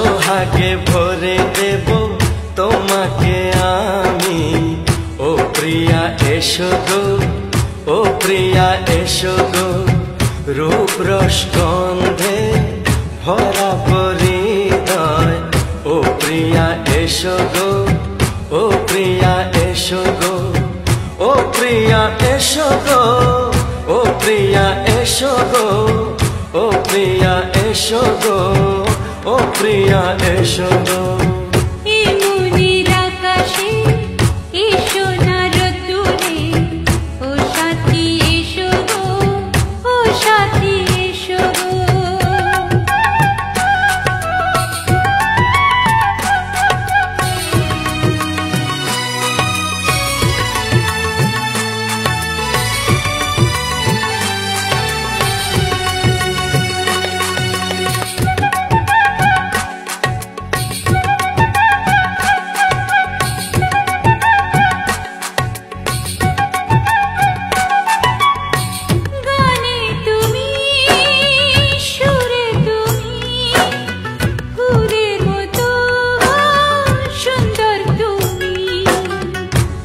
সোহাগে ভরে দেব তোমাকে আমি। ও প্রিয়া এসো গো, ও প্রিয়া এসো গো, রূপ রস গন্ধে ভরা হৃদয়। ও প্রিয়া এসো গো, ও প্রিয়া এসো গো, ও প্রিয়া এসো গো, ও প্রিয়া এসো গো, ও প্রিয়া এসো গো, ও প্রিয়া এসো গো।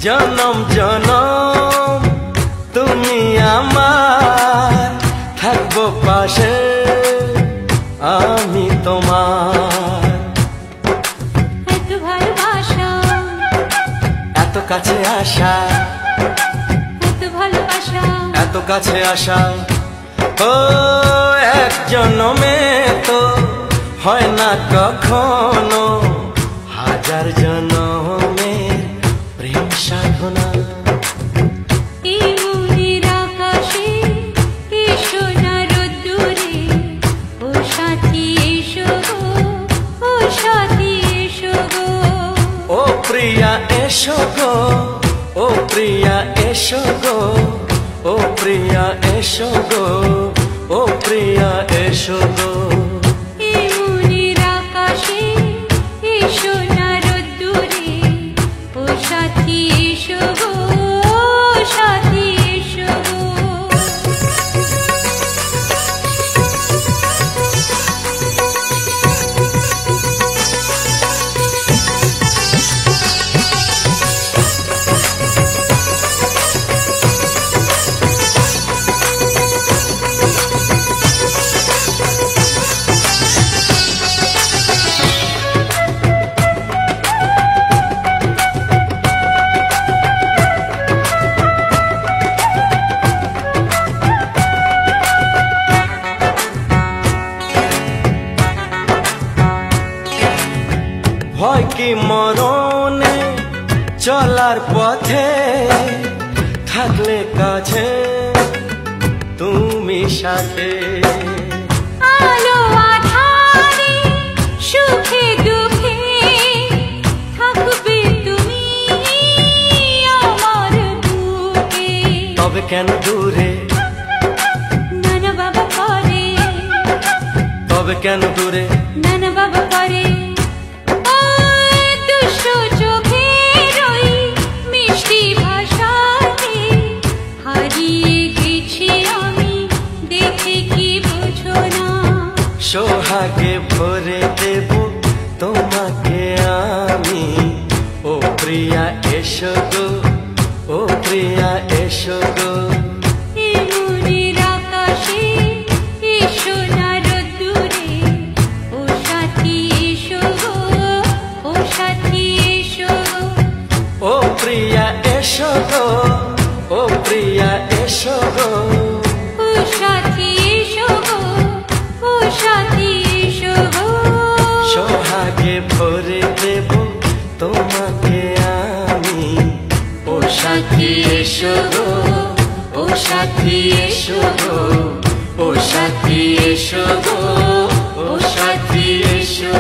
জনম জনম তুমি আমার, থাকবো পাশে আমি তোমার। এত ভালোবাসা, এত কাছে আসা, এত ভালোবাসা, এত কাছে আসা। ও এক জনমে তো হয় না কখনো, হাজার জনমের প্রেম সাধনা। এই মনের আকাশে এসো না রোদ্দুরে, ও সাথী এসো গো, ও সাথী এসো গো। ও প্রিয়া এসো গো, ও প্রিয়া এসো গো, ও প্রিয়া এসো গো, ও প্রিয়া এসো গো। এই মনের আকাশে এসো না রোদ্দুরে, ও সাথী এসো গো, ও সাথী এসো গো। ভয় কি মরণে চলার পথে, থাকলে কাছে তুমি সাথে। আলো আঁধারে সুখে দুঃখে থাকবে তুমি আমার বুকে। তবে কেন দূরে, নানা বাবা করে, তবে কেন দূরে, নানা বাবা করে। ওই দুষ্ট চোখের ওই মিষ্টি ভাষাতে হারিয়ে গেছি আমি, দেখে কি বুঝো না। সোহাগে ভরে দেব তোমাকে আমি। ও প্রিয়া এসো গো, ও প্রিয়া এসো গো। এই মনের আকাশে এসো না রোদ্দুরে, ও সাথী এসো গো, ও সাথী এসো গো। ও প্রিয়া এসো গো, ও প্রিয়া এসো গো, ও সাথী এসো গো, ও সাথী এসো গো। সোহাগে ভরে দেব তোমাকে আমি। ও সাথী এসো গো, ও সাথী এসো গো, ও সাথী এসো গো, ও সাথী এসো